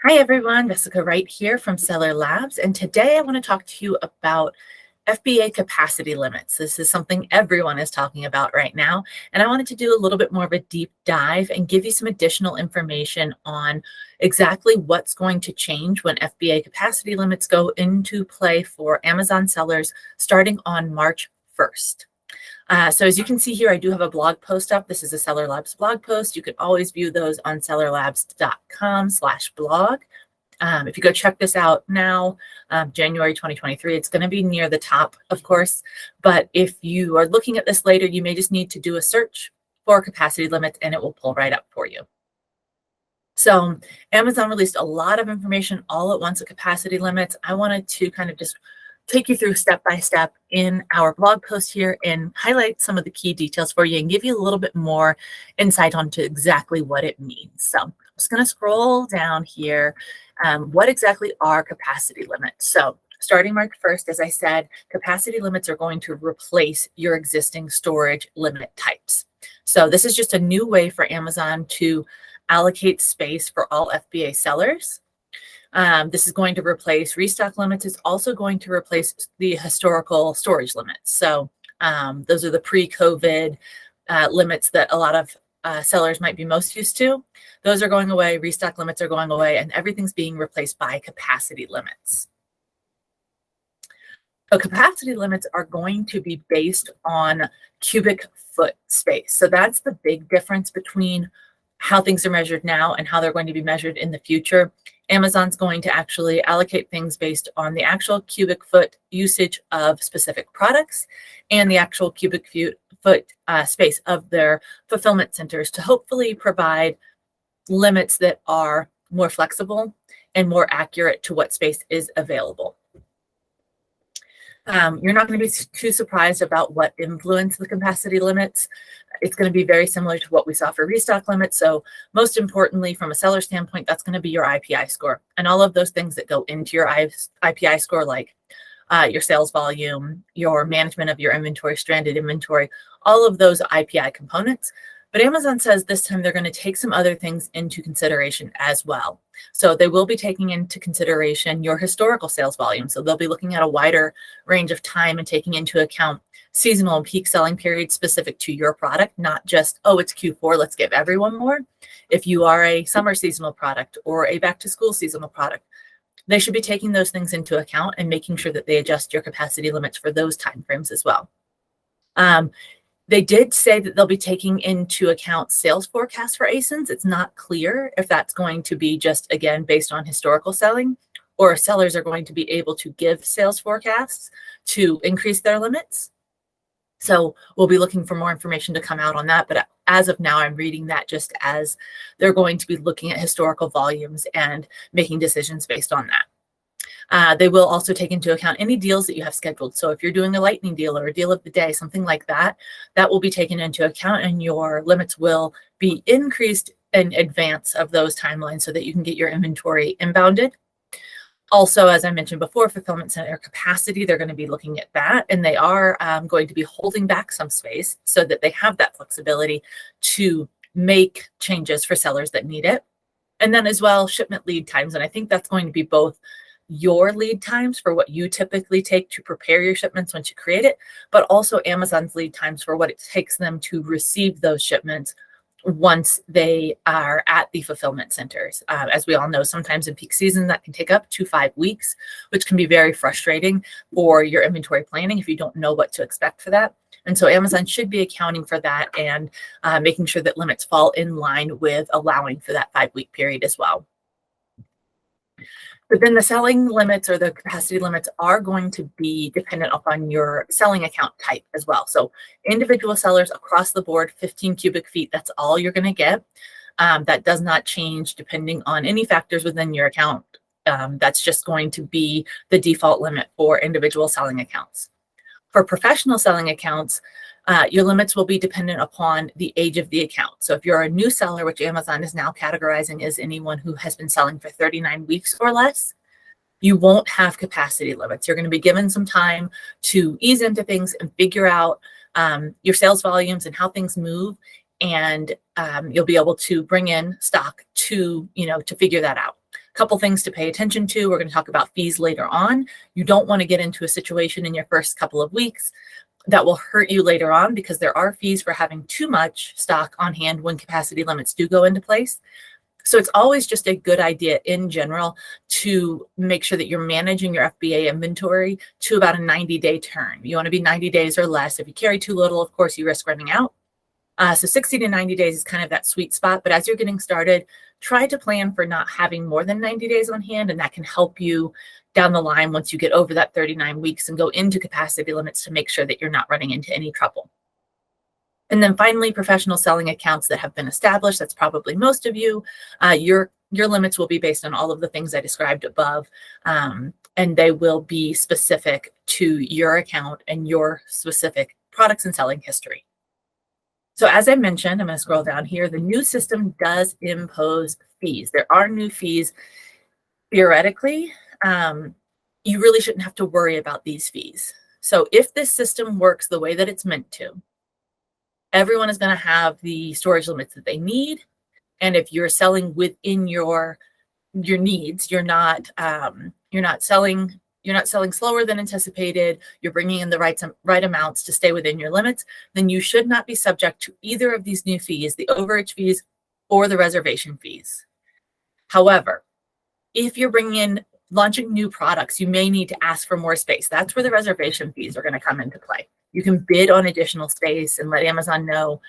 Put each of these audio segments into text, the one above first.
Hi everyone, Jessica Wright here from Seller Labs, and today I want to talk to you about FBA capacity limits. This is something everyone is talking about right now, and I wanted to do a little bit more of a deep dive and give you some additional information on exactly what's going to change when FBA capacity limits go into play for Amazon sellers starting on March 1st. So as you can see here, I do have a blog post up. This is a Seller Labs blog post. You can always view those on sellerlabs.com/blog. If you go check this out now, January 2023, it's going to be near the top, of course. But if you are looking at this later, you may just need to do a search for capacity limits and it will pull right up for you. So Amazon released a lot of information all at once at capacity limits. I wanted to kind of just take you through step by step in our blog post here and highlight some of the key details for you and give you a little bit more insight onto exactly what it means. So I'm just going to scroll down here. What exactly are capacity limits? So starting March 1st, as I said, capacity limits are going to replace your existing storage limit types. So this is just a new way for Amazon to allocate space for all FBA sellers. This is going to replace restock limits. It's also going to replace the historical storage limits. So those are the pre-COVID limits that a lot of sellers might be most used to. Those are going away, restock limits are going away, and everything's being replaced by capacity limits. So capacity limits are going to be based on cubic foot space. So that's the big difference between how things are measured now and how they're going to be measured in the future. Amazon's going to actually allocate things based on the actual cubic foot usage of specific products and the actual cubic foot space of their fulfillment centers to hopefully provide limits that are more flexible and more accurate to what space is available. You're not going to be too surprised about what influenced the capacity limits. It's going to be very similar to what we saw for restock limits. So most importantly, from a seller standpoint, that's going to be your IPI score and all of those things that go into your IPI score, like your sales volume, your management of your inventory, stranded inventory, all of those IPI components. But Amazon says this time they're going to take some other things into consideration as well. So they will be taking into consideration your historical sales volume. So they'll be looking at a wider range of time and taking into account seasonal and peak selling periods specific to your product, not just, oh, it's Q4, let's give everyone more. If you are a summer seasonal product or a back to school seasonal product, they should be taking those things into account and making sure that they adjust your capacity limits for those timeframes as well. They did say that they'll be taking into account sales forecasts for ASINs. It's not clear if that's going to be just, again, based on historical selling, or sellers are going to be able to give sales forecasts to increase their limits. So we'll be looking for more information to come out on that. But as of now, I'm reading that just as they're going to be looking at historical volumes and making decisions based on that. They will also take into account any deals that you have scheduled. So if you're doing a lightning deal or a deal of the day, something like that, that will be taken into account and your limits will be increased in advance of those timelines so that you can get your inventory inbounded. Also, as I mentioned before, fulfillment center capacity, they're going to be looking at that, and they are going to be holding back some space so that they have that flexibility to make changes for sellers that need it. And then as well, shipment lead times. And I think that's going to be both your lead times for what you typically take to prepare your shipments once you create it, but also Amazon's lead times for what it takes them to receive those shipments once they are at the fulfillment centers. As we all know, sometimes in peak season that can take up to 5 weeks, which can be very frustrating for your inventory planning if you don't know what to expect for that. And so Amazon should be accounting for that and making sure that limits fall in line with allowing for that 5-week period as well. But then the selling limits or the capacity limits are going to be dependent upon your selling account type as well. So individual sellers across the board, 15 cubic feet, that's all you're going to get. That does not change depending on any factors within your account. That's just going to be the default limit for individual selling accounts. For professional selling accounts, your limits will be dependent upon the age of the account. So if you're a new seller, which Amazon is now categorizing as anyone who has been selling for 39 weeks or less, you won't have capacity limits. You're going to be given some time to ease into things and figure out your sales volumes and how things move and you'll be able to bring in stock to figure that out. A couple things to pay attention to. We're going to talk about fees later on. You don't want to get into a situation in your first couple of weeks that will hurt you later on, because there are fees for having too much stock on hand when capacity limits do go into place. So it's always just a good idea in general to make sure that you're managing your FBA inventory to about a 90-day turn. You want to be 90 days or less. If you carry too little, of course, you risk running out. So 60 to 90 days is kind of that sweet spot. But as you're getting started, try to plan for not having more than 90 days on hand, and that can help you down the line once you get over that 39 weeks and go into capacity limits to make sure that you're not running into any trouble. And then finally, professional selling accounts that have been established. That's probably most of you. Your limits will be based on all of the things I described above, and they will be specific to your account and your specific products and selling history. So as I mentioned, I'm going to scroll down here. The new system does impose fees. There are new fees. Theoretically, you really shouldn't have to worry about these fees. So if this system works the way that it's meant to, everyone is going to have the storage limits that they need. And if you're selling within your needs, you're not selling slower than anticipated, you're bringing in the right amounts to stay within your limits, then you should not be subject to either of these new fees, the overage fees or the reservation fees. However, if you're launching new products, you may need to ask for more space. That's where the reservation fees are going to come into play. You can bid on additional space and let Amazon know,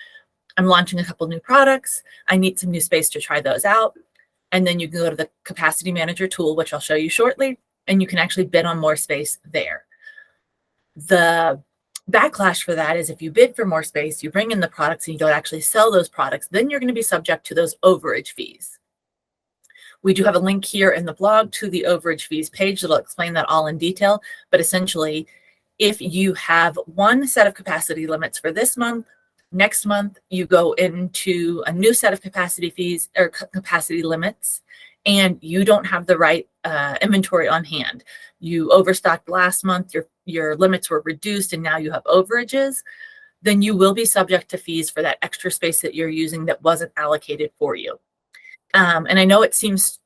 I'm launching a couple new products. I need some new space to try those out. And then you can go to the Capacity Manager tool, which I'll show you shortly, and you can actually bid on more space there. The backlash for that is if you bid for more space, you bring in the products and you don't actually sell those products, then you're going to be subject to those overage fees. We do have a link here in the blog to the overage fees page that'll explain that all in detail. But essentially, if you have one set of capacity limits for this month, next month you go into a new set of capacity fees or capacity limits, and you don't have the right inventory on hand. You overstocked last month, your limits were reduced, and now you have overages, then you will be subject to fees for that extra space that you're using that wasn't allocated for you. And I know it seems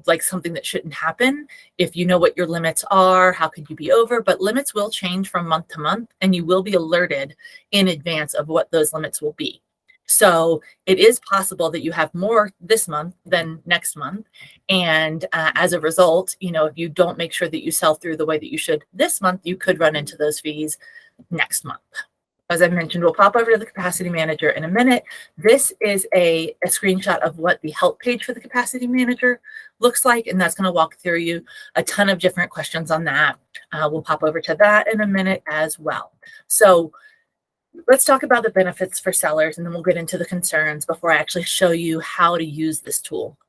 like something that shouldn't happen. If you know what your limits are, how could you be over? But limits will change from month to month, and you will be alerted in advance of what those limits will be. So it is possible that you have more this month than next month. And as a result, if you don't make sure that you sell through the way that you should this month, you could run into those fees next month. As I mentioned, we'll pop over to the Capacity Manager in a minute. This is a screenshot of what the help page for the Capacity Manager looks like, and that's going to walk through you a ton of different questions on that. We'll pop over to that in a minute as well. So let's talk about the benefits for sellers, and then we'll get into the concerns before I actually show you how to use this tool.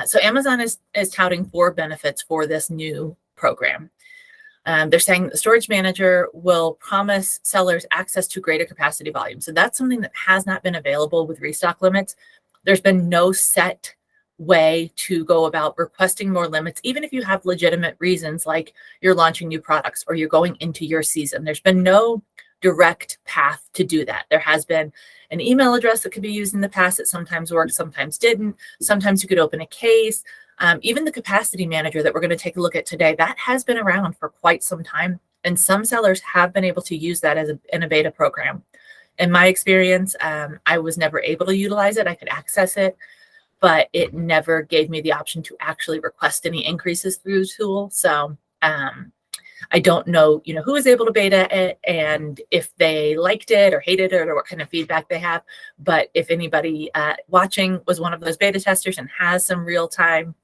So Amazon is touting 4 benefits for this new program. They're saying that the storage manager will promise sellers access to greater capacity volume. So that's something that has not been available with restock limits. There's been no set way to go about requesting more limits, even if you have legitimate reasons like you're launching new products or you're going into your season. There's been no direct path to do that. There has been an email address that could be used in the past that sometimes worked, sometimes didn't. Sometimes you could open a case. Even the Capacity Manager that we're going to take a look at today, that has been around for quite some time, and some sellers have been able to use that in a beta program. In my experience, I was never able to utilize it. I could access it, but it never gave me the option to actually request any increases through the tool. So I don't know, who was able to beta it and if they liked it or hated it or what kind of feedback they have. But if anybody watching was one of those beta testers and has some real-time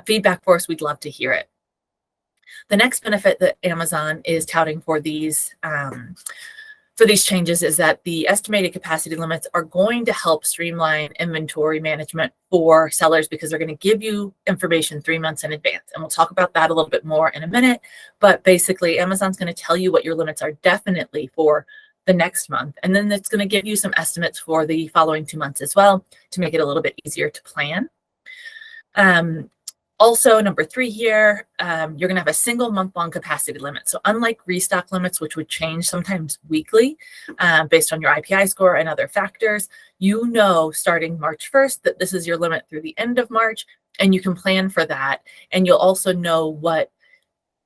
feedback for us, we'd love to hear it. The next benefit that Amazon is touting for these changes is that the estimated capacity limits are going to help streamline inventory management for sellers because they're going to give you information 3 months in advance. And we'll talk about that a little bit more in a minute. But basically, Amazon's going to tell you what your limits are definitely for the next month. And then it's going to give you some estimates for the following 2 months as well to make it a little bit easier to plan. Also, number 3 here, you're gonna have a single month-long capacity limit. So unlike restock limits, which would change sometimes weekly, based on your IPI score and other factors, you know starting March 1st that this is your limit through the end of March, and you can plan for that. And you'll also know what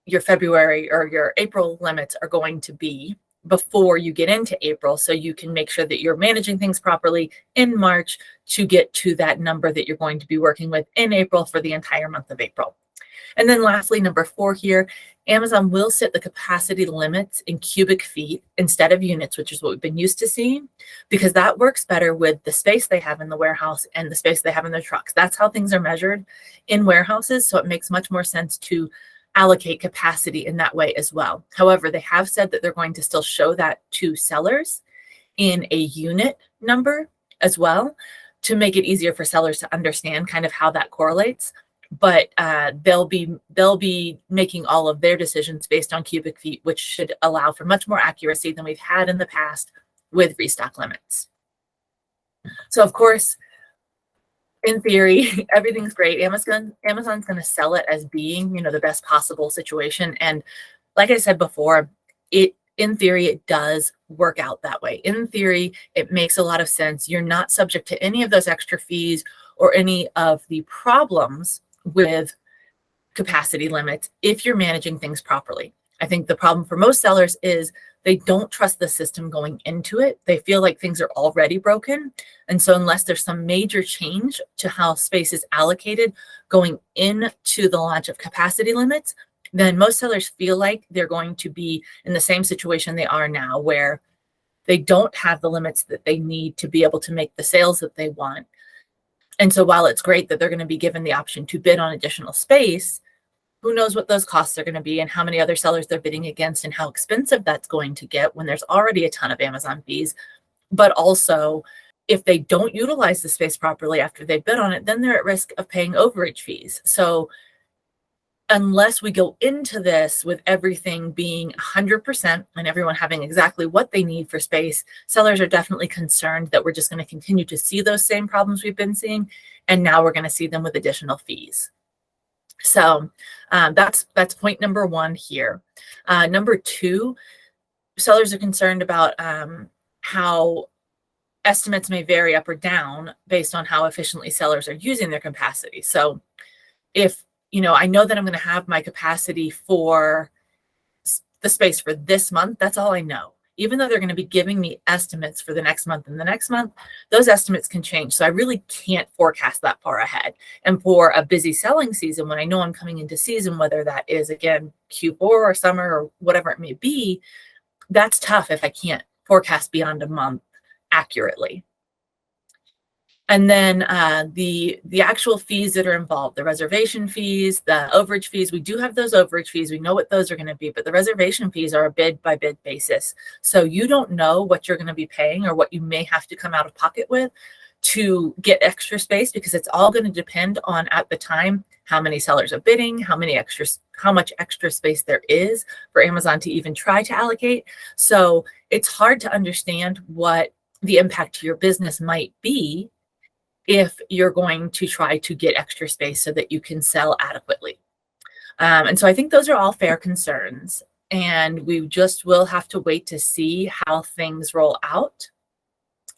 your February or your April limits are going to be before you get into April, so you can make sure that you're managing things properly in March to get to that number that you're going to be working with in April for the entire month of April. And then lastly, number 4 here, Amazon will set the capacity limits in cubic feet instead of units, which is what we've been used to seeing, because that works better with the space they have in the warehouse and the space they have in their trucks. That's how things are measured in warehouses, so it makes much more sense to allocate capacity in that way as well. However, they have said that they're going to still show that to sellers in a unit number as well to make it easier for sellers to understand kind of how that correlates. But they'll be making all of their decisions based on cubic feet, which should allow for much more accuracy than we've had in the past with restock limits. So of course, in theory, everything's great. Amazon's going to sell it as being, the best possible situation. And like I said before, in theory, it does work out that way. In theory, it makes a lot of sense. You're not subject to any of those extra fees or any of the problems with capacity limits if you're managing things properly. I think the problem for most sellers is they don't trust the system going into it. They feel like things are already broken. And so unless there's some major change to how space is allocated going into the launch of capacity limits, then most sellers feel like they're going to be in the same situation they are now, where they don't have the limits that they need to be able to make the sales that they want. And so while it's great that they're going to be given the option to bid on additional space, who knows what those costs are going to be and how many other sellers they're bidding against and how expensive that's going to get when there's already a ton of Amazon fees. But also, if they don't utilize the space properly after they bid on it, then they're at risk of paying overage fees. So unless we go into this with everything being 100% and everyone having exactly what they need for space, sellers are definitely concerned that we're just going to continue to see those same problems we've been seeing. And now we're going to see them with additional fees. So that's point number 1 here. Number 2, sellers are concerned about how estimates may vary up or down based on how efficiently sellers are using their capacity. So if, I know that I'm going to have my capacity for the space for this month, that's all I know. Even though they're going to be giving me estimates for the next month and the next month, those estimates can change. So I really can't forecast that far ahead. And for a busy selling season, when I know I'm coming into season, whether that is, again, Q4 or summer or whatever it may be, that's tough if I can't forecast beyond a month accurately. And then the actual fees that are involved, the reservation fees, the overage fees, we do have those overage fees. We know what those are going to be, but the reservation fees are a bid by bid basis. So you don't know what you're going to be paying or what you may have to come out of pocket with to get extra space, because it's all going to depend on, at the time, how many sellers are bidding, how much extra space there is for Amazon to even try to allocate. So it's hard to understand what the impact to your business might be if you're going to try to get extra space so that you can sell adequately. And so I think those are all fair concerns, and we just will have to wait to see how things roll out.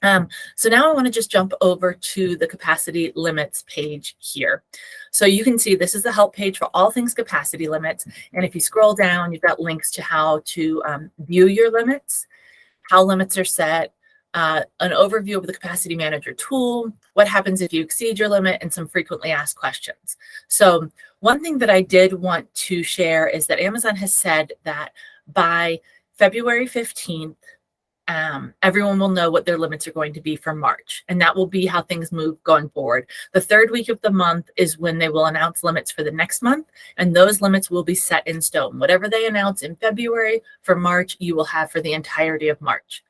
So now I want to just jump over to the capacity limits page here. So you can see this is the help page for all things capacity limits. And if you scroll down, you've got links to how to view your limits, how limits are set, an overview of the capacity manager tool, what happens if you exceed your limit, and some frequently asked questions. So one thing that I did want to share is that Amazon has said that by February 15th, everyone will know what their limits are going to be for March, and that will be how things move going forward. The 3rd week of the month is when they will announce limits for the next month, and those limits will be set in stone. Whatever they announce in February for March, you will have for the entirety of March.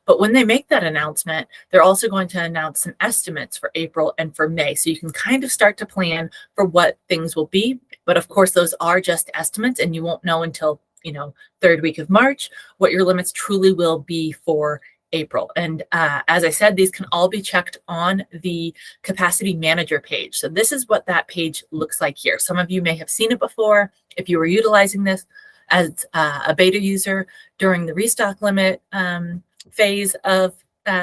But when they make that announcement, they're also going to announce some estimates for April and for May. So you can kind of start to plan for what things will be. But of course, those are just estimates, and you won't know until, 3rd week of March what your limits truly will be for April. And as I said, these can all be checked on the capacity manager page. So this is what that page looks like here. Some of you may have seen it before if you were utilizing this as a beta user during the restock limit phase of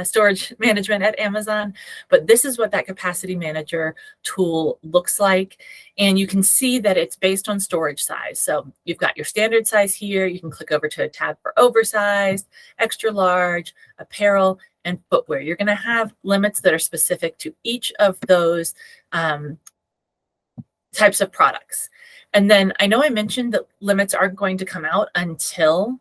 storage management at Amazon. But this is what that capacity manager tool looks like. And you can see that it's based on storage size. So you've got your standard size here. You can click over to a tab for oversized, extra large, apparel, and footwear. You're going to have limits that are specific to each of those types of products. And then I know I mentioned that limits aren't going to come out until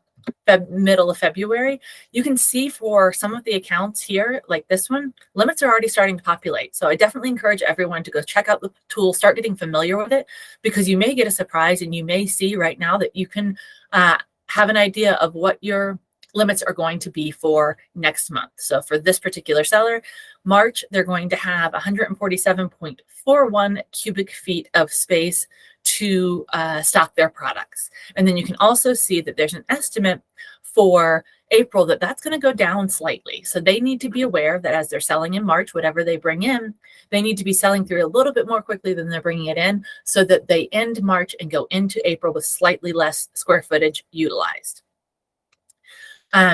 middle of February. You can see for some of the accounts here, like this one, limits are already starting to populate. So I definitely encourage everyone to go check out the tool, start getting familiar with it, because you may get a surprise and you may see right now that you can have an idea of what your limits are going to be for next month. So for this particular seller, March, they're going to have 147.41 cubic feet of space to stock their products. And then you can also see that there's an estimate for April that's going to go down slightly. So they need to be aware that as they're selling in March, whatever they bring in, they need to be selling through a little bit more quickly than they're bringing it in, so that they end March and go into April with slightly less square footage utilized.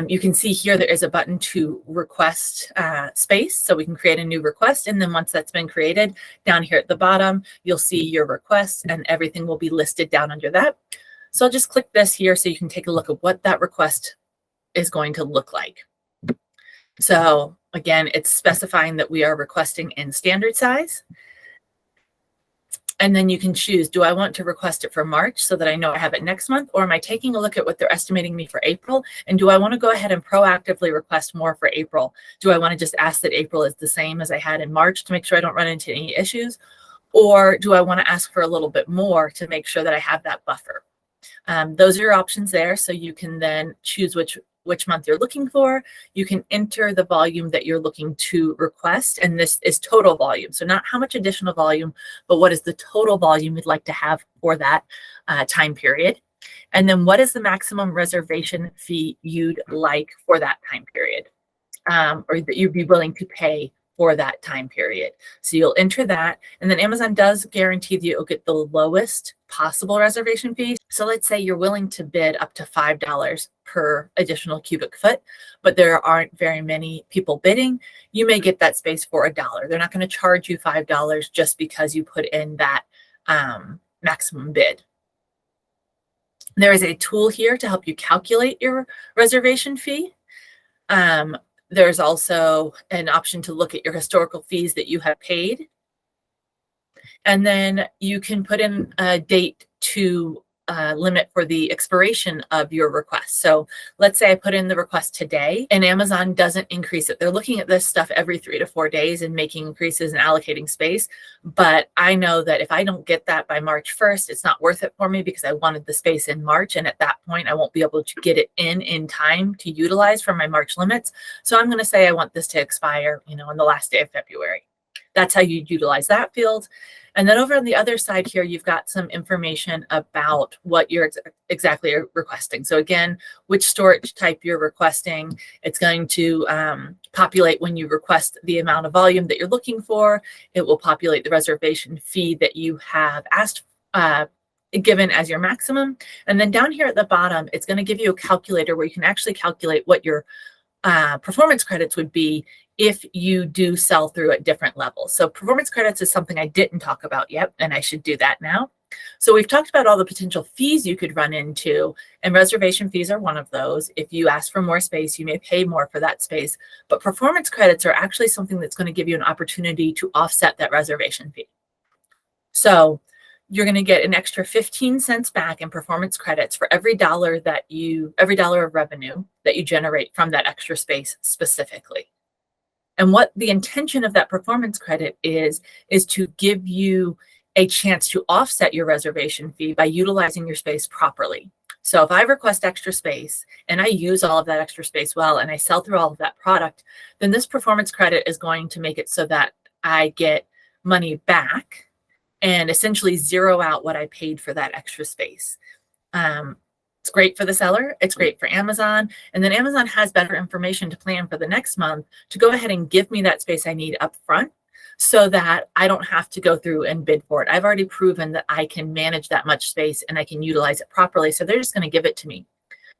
You can see here there is a button to request space, so we can create a new request. And then once that's been created, down here at the bottom, you'll see your request and everything will be listed down under that. So I'll just click this here so you can take a look at what that request is going to look like. So again, it's specifying that we are requesting in standard size. And then you can choose, do I want to request it for March so that I know I have it next month? Or am I taking a look at what they're estimating me for April? And do I want to go ahead and proactively request more for April? Do I want to just ask that April is the same as I had in March to make sure I don't run into any issues? Or do I want to ask for a little bit more to make sure that I have that buffer? Those are your options there. So you can then choose which month you're looking for. You can enter the volume that you're looking to request. And this is total volume. So not how much additional volume, but what is the total volume you'd like to have for that time period. And then what is the maximum reservation fee you'd like for that time period, or that you'd be willing to pay for that time period. So you'll enter that, and then Amazon does guarantee that you'll get the lowest possible reservation fee. So let's say you're willing to bid up to $5 per additional cubic foot, but there aren't very many people bidding. You may get that space for $1. They're not going to charge you $5 just because you put in that maximum bid. There is a tool here to help you calculate your reservation fee. There's also an option to look at your historical fees that you have paid. And then you can put in a date to limit for the expiration of your request. So let's say I put in the request today and Amazon doesn't increase it. They're looking at this stuff every 3 to 4 days and making increases and allocating space. But I know that if I don't get that by March 1st, it's not worth it for me because I wanted the space in March. And at that point, I won't be able to get it in time to utilize for my March limits. So I'm going to say I want this to expire, on the last day of February. That's how you utilize that field. And then over on the other side here, you've got some information about what you're exactly requesting. So again, which storage type you're requesting. It's going to populate when you request the amount of volume that you're looking for. It will populate the reservation fee that you have asked given as your maximum. And then down here at the bottom, it's going to give you a calculator where you can actually calculate what your performance credits would be if you do sell through at different levels. So performance credits is something I didn't talk about yet, and I should do that now. So we've talked about all the potential fees you could run into, and reservation fees are one of those. If you ask for more space, you may pay more for that space, but performance credits are actually something that's going to give you an opportunity to offset that reservation fee. So you're going to get an extra 15 cents back in performance credits for every dollar of revenue that you generate from that extra space specifically. And what the intention of that performance credit is to give you a chance to offset your reservation fee by utilizing your space properly. So if I request extra space and I use all of that extra space well, and I sell through all of that product, then this performance credit is going to make it so that I get money back and essentially zero out what I paid for that extra space. It's great for the seller, it's great for Amazon, and then Amazon has better information to plan for the next month to go ahead and give me that space I need up front so that I don't have to go through and bid for it. I've already proven that I can manage that much space and I can utilize it properly, so they're just going to give it to me.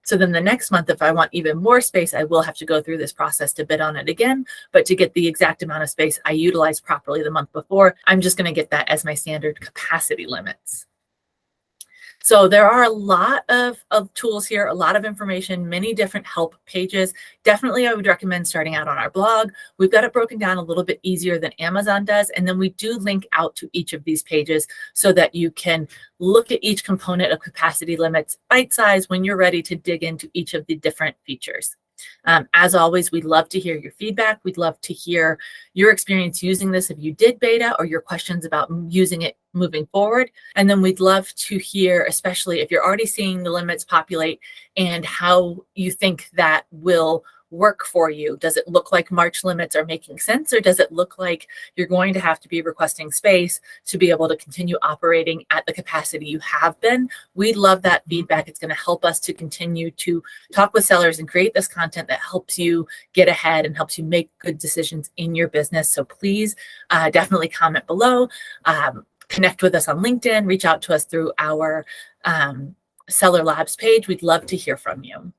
So then the next month, if I want even more space, I will have to go through this process to bid on it again. But to get the exact amount of space I utilized properly the month before, I'm just going to get that as my standard capacity limits. So there are a lot of tools here, a lot of information, many different help pages. Definitely, I would recommend starting out on our blog. We've got it broken down a little bit easier than Amazon does. And then we do link out to each of these pages so that you can look at each component of capacity limits bite size when you're ready to dig into each of the different features. As always, we'd love to hear your feedback. We'd love to hear your experience using this if you did beta, or your questions about using it moving forward. And then we'd love to hear, especially if you're already seeing the limits populate, and how you think that will work for you. Does it look like March limits are making sense, or does it look like you're going to have to be requesting space to be able to continue operating at the capacity you have been? We'd love that feedback. It's going to help us to continue to talk with sellers and create this content that helps you get ahead and helps you make good decisions in your business. So please definitely comment below, connect with us on LinkedIn, reach out to us through our Seller Labs page. We'd love to hear from you.